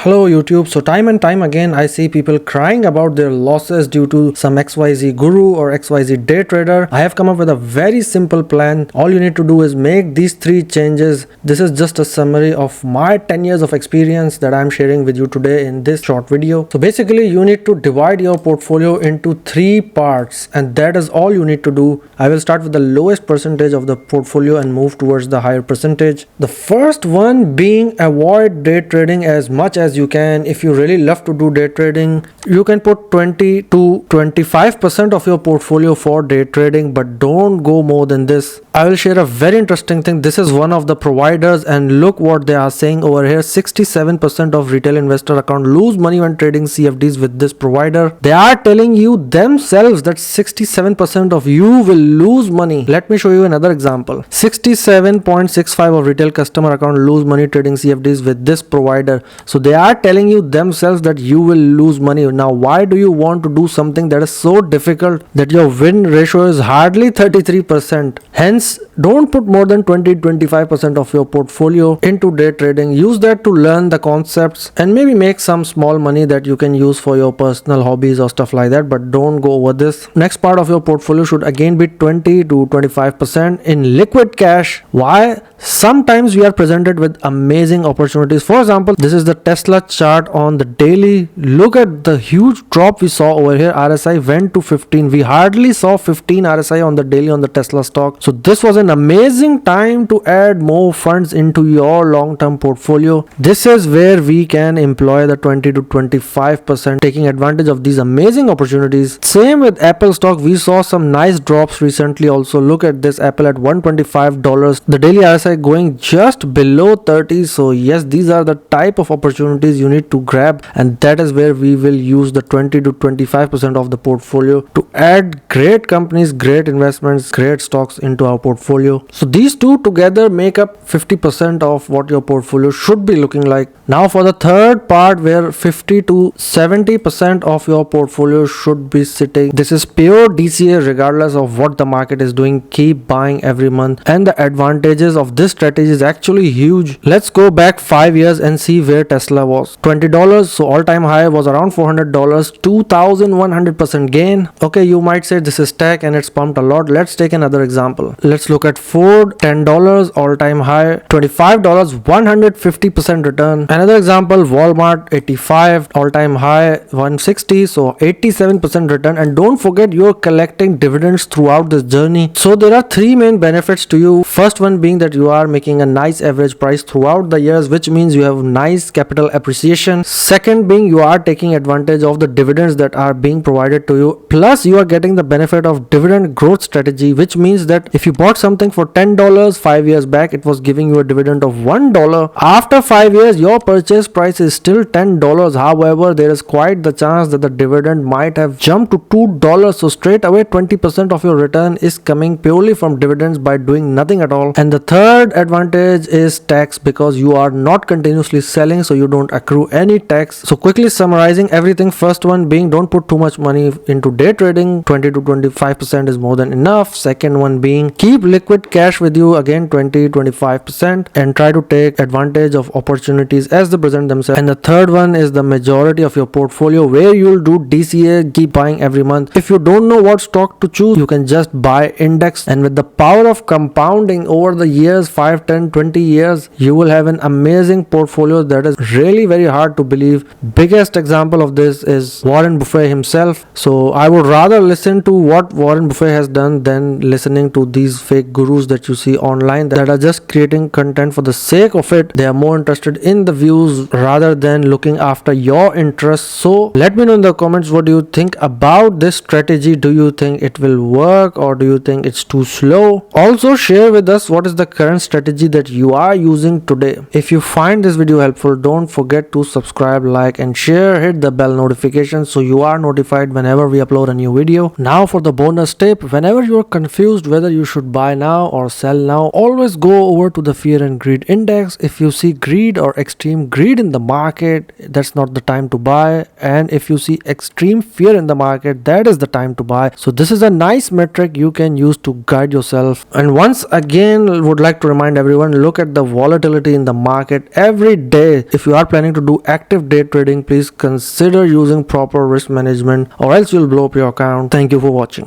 Hello YouTube. So time and time again I see people crying about their losses due to some XYZ guru or XYZ day trader. I have come up with a very simple plan. All you need to do is make these 3 changes. This is just a summary of my 10 years of experience that I'm sharing with you today in this short video. So basically you need to divide your portfolio into 3 parts, and that is all you need to do. I will start with the lowest percentage of the portfolio and move towards the higher percentage. The first one being avoid day trading as much as you can. If you really love to do day trading, you can put 20 to 25% of your portfolio for day trading, but don't go more than this. I will share a very interesting thing. This is one of the providers, and look what they are saying over here. 67% of retail investor account lose money when trading CFDs with this provider. They are telling you themselves that 67% of you will lose money. Let me show you another example. 67.65 of retail customer account lose money trading CFDs with this provider. So they are telling you themselves that you will lose money. Now why do you want to do something that is so difficult that your win ratio is hardly 33%? Hence, don't put more than 20-25% of your portfolio into day trading. Use that to learn the concepts and maybe make some small money that you can use for your personal hobbies or stuff like that, but don't go over this. Next part of your portfolio should again be 20 to 25% in liquid cash. Why? Sometimes we are presented with amazing opportunities. For example, this is the Tesla chart on the daily. Look at the huge drop we saw over here. RSI went to 15. We hardly saw 15 RSI on the daily on the Tesla stock. So this was an amazing time to add more funds into your long-term portfolio. This is where we can employ the 20 to 25%, taking advantage of these amazing opportunities. Same with Apple stock. We saw some nice drops recently also. Look at this, Apple at $125. The daily RSI going just below 30. So yes, these are the type of opportunities you need to grab, and that is where we will use the 20 to 25% of the portfolio to add great companies, great investments, great stocks into our portfolio. So these two together make up 50% of what your portfolio should be looking like. Now for the third part, where 50 to 70% of your portfolio should be sitting. This is pure DCA regardless of what the market is doing. Keep buying every month, and the advantages of this strategy is actually huge. Let's go back 5 years and see where Tesla was. $20, so all-time high was around $400, 2100% gain. Okay, you might say this is tech and it's pumped a lot. Let's take another example. Let's look at Ford, $10 all-time high, $25, 150% return. Another example, Walmart, 85 all-time high, 160, so 87% return. And don't forget, you're collecting dividends throughout this journey. So there are 3 main benefits to you. First one being that you are making a nice average price throughout the years, which means you have nice capital appreciation. Second being you are taking advantage of the dividends that are being provided to you, plus you are getting the benefit of dividend growth strategy, which means that if you bought something for $10 5 years back, it was giving you a dividend of $1. After 5 years, your purchase price is still $10. However, there is quite the chance that the dividend might have jumped to $2. So straight away 20% of your return is coming purely from dividends by doing nothing at all. And the third advantage is tax, because you are not continuously selling, so you don't accrue any tax. So quickly summarizing everything, first one being don't put too much money into day trading. 20 to 25% is more than enough. Second one being keep liquid cash with you, again 20-25%, and try to take advantage of opportunities as they present themselves. And the third one is the majority of your portfolio where you'll do DCA, keep buying every month. If you don't know what stock to choose, you can just buy index, and with the power of compounding over the years, 5, 10, 20 years, you will have an amazing portfolio that is really very hard to believe. Biggest example of this is Warren Buffett himself. So I would rather listen to what Warren Buffett has done than listening to these fake gurus that you see online that are just creating content for the sake of it. They are more interested in the views rather than looking after your interests. So let me know in the comments, what do you think about this strategy? Do you think it will work, or do you think it's too slow? Also share with us what is the current strategy that you are using today. If you find this video helpful, don't forget to subscribe, like and share. Hit the bell notification so you are notified whenever we upload a new video. Now for the bonus tip, whenever you are confused whether you should buy now or sell now, always go over to the fear and greed index. If you see greed or extreme greed in the market, that's not the time to buy, and if you see extreme fear in the market, that is the time to buy. So this is a nice metric you can use to guide yourself. And once again, would like to remind everyone, look at the volatility in the market every day. If you are planning to do active day trading, please consider using proper risk management, or else you'll blow up your account. Thank you for watching.